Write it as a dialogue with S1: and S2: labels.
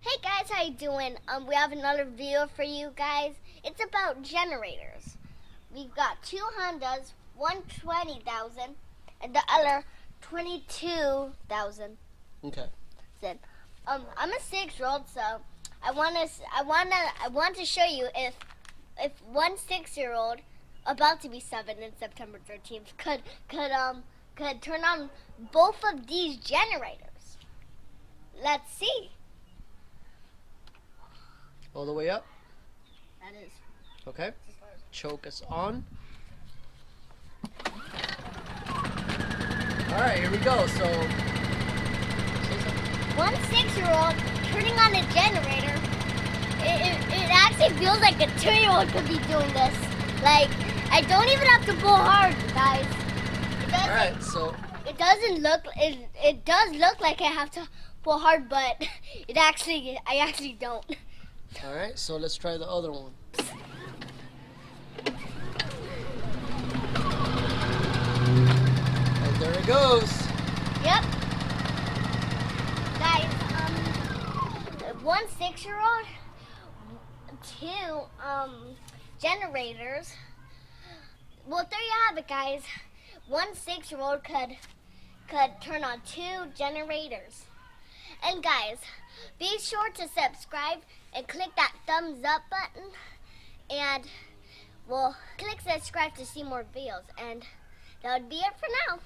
S1: Hey guys, how you doing? We have another video for you guys. It's about generators. We've got two Hondas, one 20,000 and the other 22,000.
S2: Okay.
S1: I'm a 6-year-old, so I want to show you if one 6-year-old about to be 7 in September 13th could turn on both of these generators. Let's see.
S2: All the way up.
S1: That is.
S2: Okay. Choke us on. Alright, here we go. So
S1: One 6-year-old turning on a generator, it actually feels like a 2-year-old could be doing this. Like, I don't even have to pull hard, guys.
S2: Alright, so
S1: it does look like I have to pull hard, but I actually don't.
S2: alright, so let's try the other one. And there it goes.
S1: Yep. Guys, one 6-year-old, two generators. Well, there you have it, guys. One 6-year-old could turn on two generators. And guys, be sure to subscribe and click that thumbs up button. And well, click subscribe to see more videos. And that would be it for now.